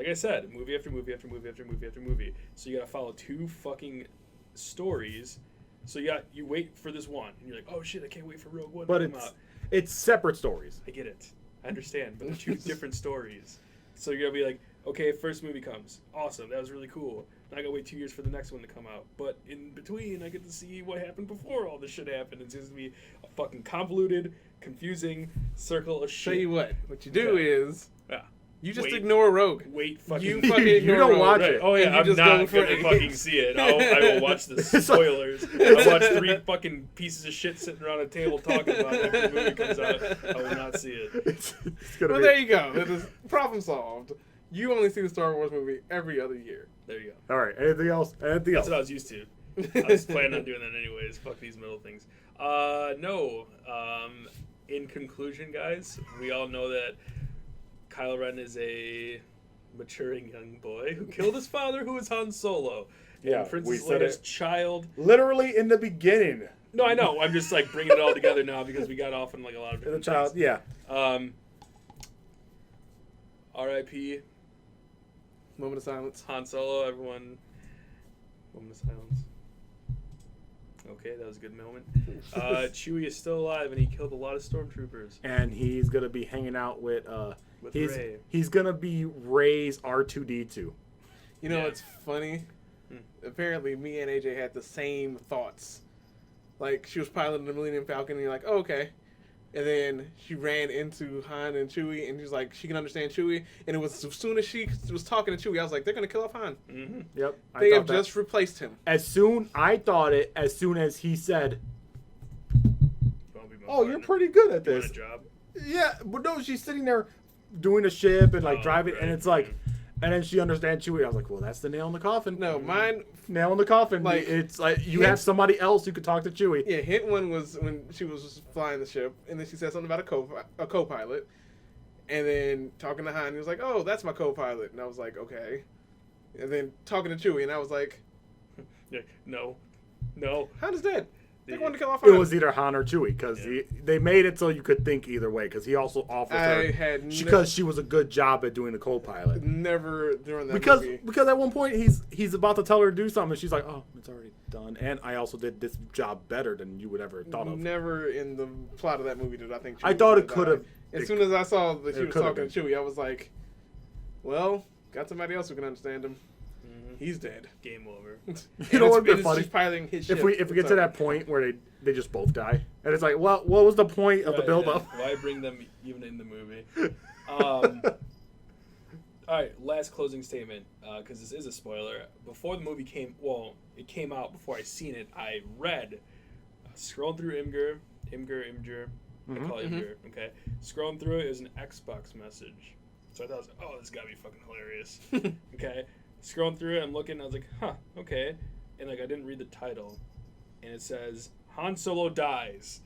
I said, movie after movie after movie after movie after movie. So you gotta follow 2 fucking stories. So you wait for this one, and you're like, oh shit, I can't wait for Rogue One But to come out. it's separate stories. I get it, I understand, but they're 2 different stories. So you're gonna be like, okay, first movie comes, awesome, that was really cool. Now I gotta wait 2 years for the next one to come out. But in between, I get to see what happened before all this shit happened. It's just gonna be a fucking convoluted, confusing circle of shit. Tell you what you do is you just Wait. ignore Rogue. Wait, fucking You fucking ignore don't Rogue. watch Right. it. Oh yeah, And you I'm just not go for gonna it. fucking see it. I will watch the spoilers. I'll watch 3 fucking pieces of shit sitting around a table talking about it after the movie comes out. I will not see it. It's gonna Well, be. there you go. That is problem solved. You only see the Star Wars movie every other year. There you go. All right. Anything else? Anything That's else? what I was used to. I was planning on doing that anyways. Fuck these middle things. No. In conclusion, guys, we all know that Kylo Ren is a maturing young boy who killed his father, who was Han Solo. Yeah, and we Princess said Leia's it. child. Literally in the beginning. No, I know. I'm just like bringing it all together now because we got off on like a lot of The different child. things. Yeah. R.I.P. Moment of silence. Han Solo, everyone. Moment of silence. Okay, that was a good moment. Chewie is still alive, and he killed a lot of stormtroopers. And he's gonna be hanging out with. Rey. He's gonna be Rey's R2D2. You know Yeah. what's funny? Apparently, me and AJ had the same thoughts. Like, she was piloting the Millennium Falcon, and you're like, oh, okay. And then she ran into Han and Chewie, and she's like, she can understand Chewie. And it was as soon as she was talking to Chewie, I was like, they're going to kill off Han. Mm-hmm. Yep. They have just replaced him. As soon as he said, "Oh, you're pretty good at this." Job. Yeah, but no, she's sitting there doing a ship and like driving, right, and it's like, and then she understands Chewie. I was like, well, that's the nail in the coffin. No, mine, Nail in the coffin. Like, it's like you have somebody else who could talk to Chewie. yeah, hint one was when she was flying the ship, and then she said something about a co-pilot. And then talking to Han, he was like, oh, that's my co-pilot. And I was like, okay. And then talking to Chewie, and I was like, Yeah, no. Han is dead. They Yeah. wanted to kill off It Han. was either Han or Chewie because Yeah. they made it so you could think either way because he also offers I her had because she was a good job at doing the co-pilot. never during that Because movie. at one point he's about to tell her to do something and she's like, oh, it's already done, and I also did this job better than you would ever thought of. Never in the plot of that movie did I think Chewie I thought was it gonna could have. die. As soon as I saw that she it was could have talking to Chewie, I was like, well, got somebody else who can understand him. Mm-hmm. He's dead. Game over. You know what would be She's funny? piloting his ship. If we get to So- that point where they just both die, and it's like, well, what was the point of the build-up? Yeah. Why bring them even in the movie? All right, last closing statement, because this is a spoiler. Before the movie it came out before I seen it. I read, scrolling through Imgur. I call it Imgur. Okay, scrolling through it is an Xbox message. So I thought, oh, this gotta be fucking hilarious. Okay, scrolling through it, I'm looking, I was like, huh, okay, and like I didn't read the title, and it says Han Solo dies.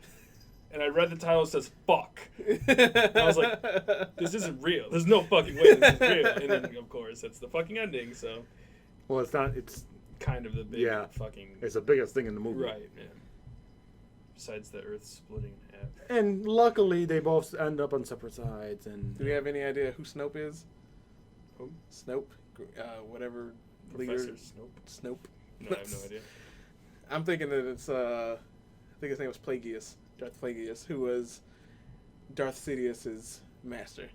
And I read the title, it says, fuck. And I was like, this isn't real. There's no fucking way this is real. And then, of course, it's the fucking ending, so. Well, it's not, it's kind of the big fucking. It's the biggest thing in the movie. Right, yeah. Besides the Earth splitting in half. And luckily, they both end up on separate sides. And do we have any idea who Snope is? Who? Snope? Whatever. Professor leader. Snope? No, I have no idea. I'm thinking that it's, I think his name was Plagueis. Darth Plagueis, who was Darth Sidious's master,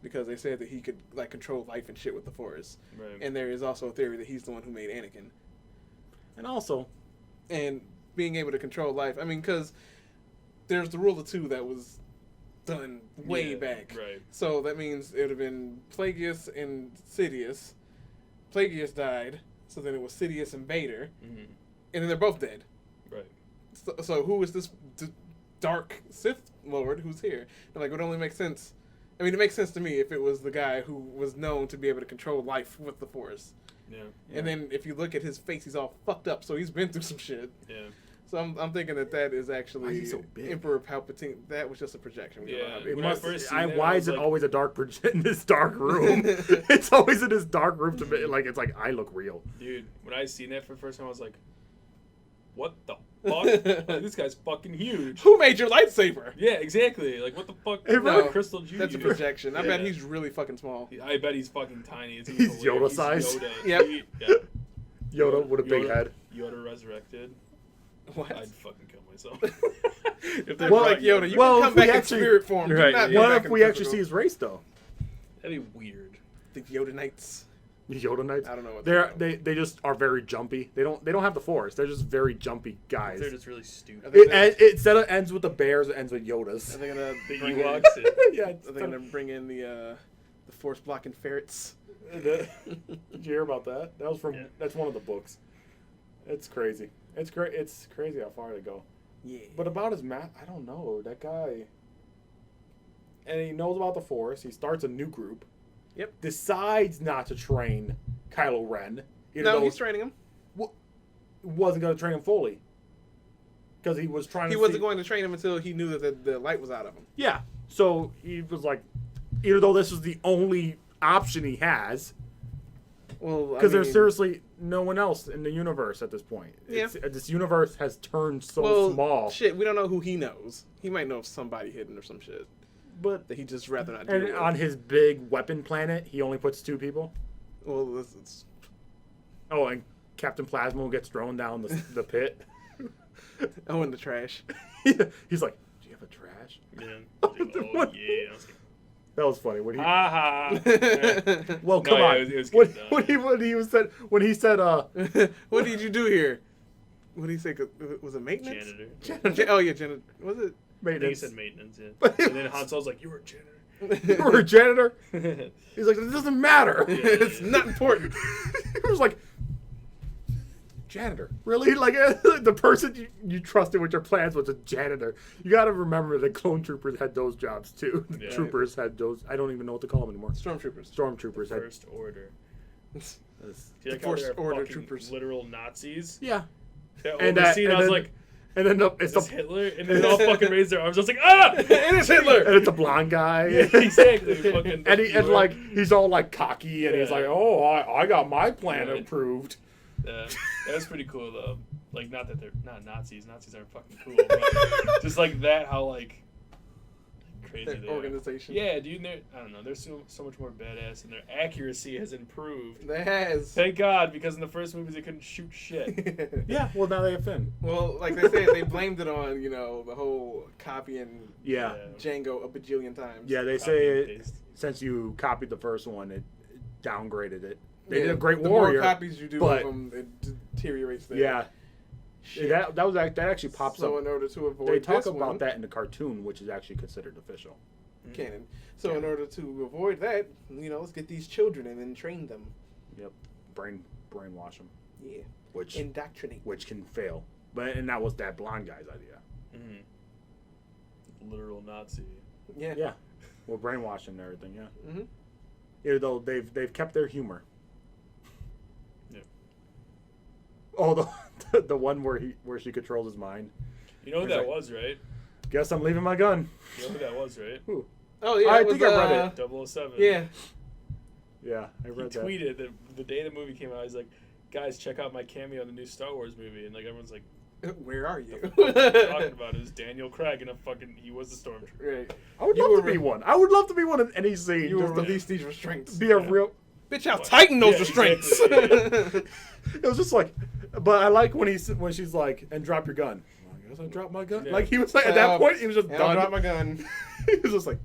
because they said that he could like control life and shit with the Force. Right. And there is also a theory that he's the one who made Anakin. And also, and being able to control life. I mean, because there's the rule of two that was done way back. Right. So that means it would have been Plagueis and Sidious. Plagueis died, so then it was Sidious and Vader, and then they're both dead. Right. So who is this dark Sith Lord who's here? And like, it would only make sense. I mean, it makes sense to me if it was the guy who was known to be able to control life with the Force. Yeah. And then if you look at his face, he's all fucked up, so he's been through some shit. Yeah. So I'm thinking that is actually Why is he so big? Emperor Palpatine. That was just a projection. We don't know how big It When I must, first seen it, why I is was it like- always a dark in this dark room? It's always in this dark room to me. Like, it's like, I look real. Dude, when I seen that for the first time, I was like, what the fuck? Like, this guy's fucking huge. Who made your lightsaber? Yeah, exactly. Like, what the fuck? Hey, No, Crystal Jr. That's a projection. I bet Yeah. he's really fucking small. I bet he's fucking tiny. It's He's hilarious. Yoda-sized. Yoda. Yep. Yeah. Yoda with a big Yoda- head. Yoda resurrected. What? I'd fucking kill myself. If Well, brought like Yoda, you Well, can if come we back in actually- spirit form. Do Right, not yeah. come What back if in we actually physical. see his race, though? That'd be weird. The Yoda Knights? Yoda Knights? I don't know what They just are very jumpy. They don't have the Force. They're just very jumpy guys. They're just really stupid. It instead of ends with the bears, it ends with Yodas. Are they gonna The bring in, Ewoks. Yeah. Are they gonna bring in the force blocking ferrets? Did you hear about that? That was from. Yeah. That's one of the books. It's crazy. It's great. It's crazy how far they go. Yeah. But about his I don't know. That guy. And he knows about the Force. He starts a new group. Yep. Decides not to train Kylo Ren. Even No, though he's training him. wasn't going to train him fully. Because he was trying He to. wasn't going to train him until he knew that the light was out of him. Yeah. So he was like, even though this was the only option he has, Well, because there's seriously no one else in the universe at this point. Yeah. This universe has turned so small. Shit, we don't know who he knows. He might know somebody hidden or some shit But that he just rather not deal and with. on his big weapon planet, he only puts 2 people. Well, it's Oh, and Captain Plasma gets thrown down the pit. in the trash. He's like, "Do you have a trash?" Yeah. Oh, yeah. I was like, That was funny when he. ha. Well, come No, yeah, on. it was when, good, though. when he said What did you do here? What did he say? Was it maintenance? Janitor. Oh yeah, janitor. Was it? I think he maintenance. said maintenance, yeah. But it And then was- Han Solo's like, you were a janitor. You were a janitor. Yeah. He's like, it doesn't matter. It's not important. He was like, janitor. Really? Like the person you trusted with your plans was a janitor. You got to remember that clone troopers had those jobs too. The Yeah. troopers had those. I don't even know what to call them anymore. Stormtroopers. Stormtroopers had. First Order. That's- See, like The how First they're Order fucking troopers. literal Nazis. Yeah. That And old that- scene, and I was then- like, And then is it's this Hitler? And then they all fucking raise their arms. I was like, ah! It is Hitler. and it's a blonde guy. Yeah, exactly. Fucking And like he's all like cocky and he's Yeah. like, oh, I got my plan Right. approved. That was pretty cool though. Like, not that they're not Nazis. Nazis aren't fucking cool. But just like that, how like crazy Their they are. organization. Yeah, dude. I don't know. They're so much more badass, and their accuracy has improved. That has. Thank God, because in the first movies they couldn't shoot shit. Yeah. Well, now they have Finn. Well, like they said, they blamed it on the whole copying Yeah. Django a bajillion times. Yeah. They Copy say and it, paste. since you copied the first one, it downgraded it. They Yeah, did a great the warrior. more copies you do but- of them, it deteriorates. Their Yeah. Shit. That actually pops So up. in order to avoid They talk this about one, that in the cartoon, which is actually considered official. canon. So Canon. in order to avoid that, let's get these children and then train them. Yep, brainwash them, Yeah. which Indoctrinate. can fail. And that was that blonde guy's idea. Literal Nazi. Yeah. Yeah, well, brainwashing and everything. Yeah, Mm-hmm. even though they've kept their humor. Yeah. Oh, the one where she controls his mind. You know who It's that like- was, right? Guess I'm leaving my gun. You know who that was, right? Ooh. Oh yeah. I it think was, I read it. 007. Yeah. Yeah, I He read that. tweeted that the day the movie came out, he's like, guys, check out my cameo in the new Star Wars movie. And like everyone's like, Where are you? what are you talking about? It was Daniel Craig and he was the Stormtrooper. Right. I would You love were to be re- one. I would love to be one in any scene. You will just to release these restraints. be a Yeah. real. Bitch, I'll What? tighten those Yeah, restraints. exactly. It was just like, but I like when she's like, and drop your gun. I guess I dropped my gun. Yeah. Like he was like at that point he was just And I'll done. drop my gun. He was just like,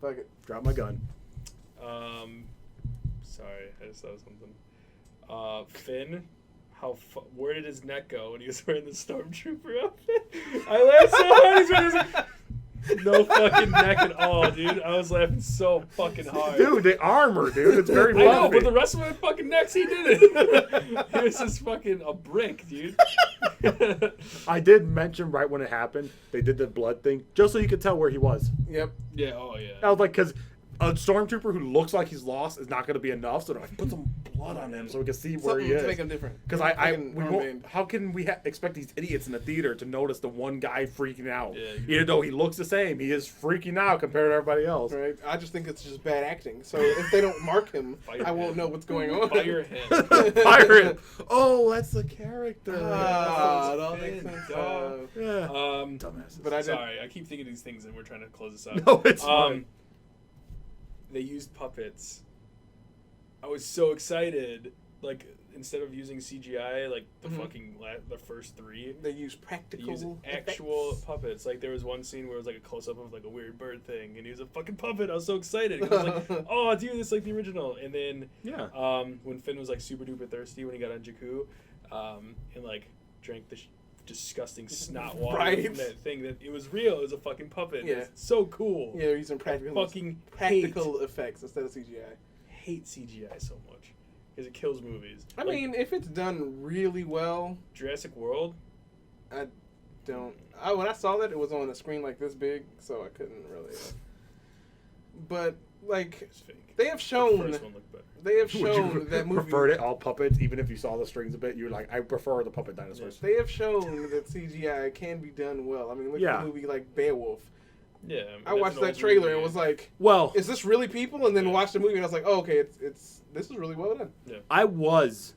Fuck it. drop my gun. Sorry, I just saw something. Finn, where did his neck go when he was wearing the Stormtrooper outfit? I laughed so hard. He's wearing his, no fucking neck at all, dude. I was laughing so fucking hard. Dude, the armor, dude. It's very I know, bumpy. but the rest of my fucking necks, he didn't. He was just fucking a brick, dude. I did mention right when it happened, they did the blood thing, just so you could tell where he was. Yep. Yeah, oh yeah. I was like, because a stormtrooper who looks like he's lost is not going to be enough, so they're like, put some blood on him so we can see where Something he to make is. them different. Because Fucking we armband. won't, how can we expect these idiots in the theater to notice the one guy freaking out? Yeah, Even though he looks the same, he is freaking out compared to everybody else. Right. I just think it's just bad acting. So if they don't mark him, Fire I won't him. know what's going on. Fire him. Fire him. Oh, that's the character. Ah, That's that makes Finn, sense. dog. yeah. Dumbasses. But I did- Sorry, I keep thinking these things and we're trying to close this out. No, it's fine. They used puppets. I was so excited. Like, instead of using CGI, like the the first three, They use they practical used actual effects. puppets. Like, there was one scene where it was like a close up of like a weird bird thing, and he was a fucking puppet. I was so excited. 'Cause I was like, oh, dude, this is like the original. And then, Yeah. when Finn was like super duper thirsty when he got on Jakku, and like drank the disgusting snot water Right. from that thing, that it was real. It was a fucking puppet. Yeah. It's so cool. Yeah, they're using practical Fucking practical effects instead of CGI. hate CGI so much because it kills movies. I Like, mean, if it's done really well, Jurassic World. I don't. When I saw that, it was on a screen like this big, so I couldn't really. But like, It's fake. they have The shown, first one looked better. they have Would shown you that movie. preferred it all puppets, even if you saw the strings a bit? You were like, I prefer the puppet dinosaurs. They have shown that CGI can be done well. I mean, look Yeah. at the movie like Beowulf. Yeah, I watched that trailer and was like, Well, "Is this really people?" And then Yeah. watched the movie and I was like, "Oh, okay, this is really well done." I was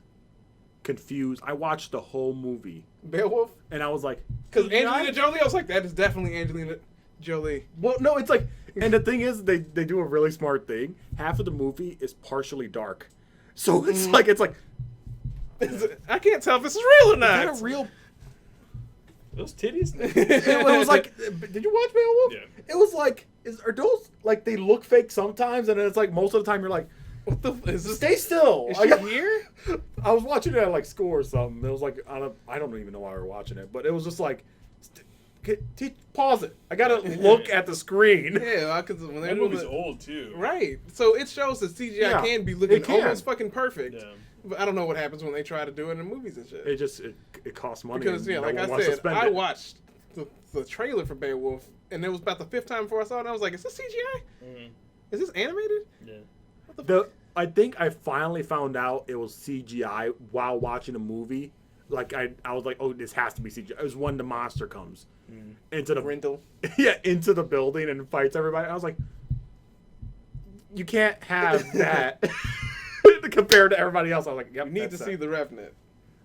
confused. I watched the whole movie, Beowulf, and I was like, because CGI? Angelina Jolie. I was like, "That is definitely Angelina Jolie." Well, no, it's like, and the thing is, they do a really smart thing. Half of the movie is partially dark, so it's like I can't tell if this is real or is not. that a real? those titties. It was like, did you watch Beowulf? Yeah. It was like, are those like they look fake sometimes, and then it's like most of the time you're like, What the is this? stay still. Is I she got- here? I was watching it at like school or something. It was like I don't even know why we were watching it, but it was just like, pause it. I gotta look at the screen. Yeah, because when they That were movie's old too. right, so it shows that CGI Yeah, can be looking it can. almost fucking perfect. Yeah. But I don't know what happens when they try to do it in movies and shit. It just it costs money. Because and yeah, no like one I wants to said, spend I it. watched the trailer for Beowulf, and it was about the 5th time before I saw it. And I was like, "Is this CGI? Mhm. Is this animated?" Yeah. What the fuck? I think I finally found out it was CGI while watching a movie. Like I was like, oh, this has to be CGI. It was when the monster comes into the Grendel. into the building and fights everybody. I was like, you can't have that compared to everybody else. I was like, yep, You need to that's see it. the Revenant.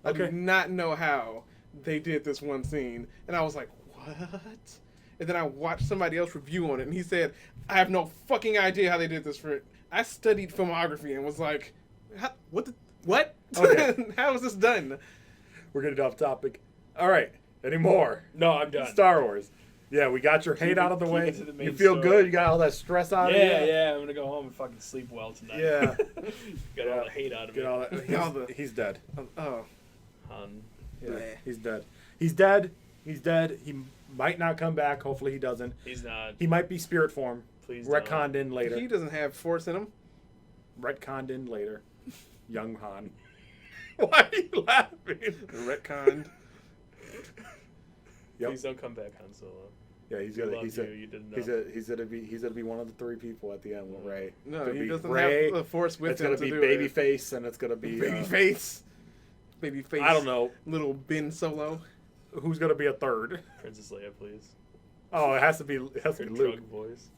I Okay. do not know how they did this one scene, and I was like, "What?" And then I watched somebody else review on it, and he said, "I have no fucking idea how they did this for it. I studied filmography and was like, what? Okay. How is this done?" We're getting off topic. All right, any more? No, I'm done. Star Wars. Yeah, we got your hate Keep out it- of the keep way. it to the main You feel story. good? You got all that stress out of you? Yeah. I'm gonna go home and fucking sleep well tonight. Yeah. Got all the hate out of Get me. all that. All the- He's dead. Oh, Hun. Yeah, Bleh. he's dead. He's dead. He's dead. He might not come back. Hopefully he doesn't. He's not. He might be spirit form. Please Retconned in later. He doesn't have force in him. Retconned in later. Young Han. Why are you laughing? Retconned. Yep. Please don't come back, Han Solo. Yeah, he's We gonna. loved He's you. a, You didn't know. he's gonna be one of the 3 people at the end with Ray. No, It'll he be doesn't Ray, have the force with It's him gonna to be do Babyface, and it's gonna be it. Babyface. Babyface. I don't know Little Ben Solo. who's gonna be a third. Princess Leia, please. Oh, it has to be. It has to Her be Luke. drug voice.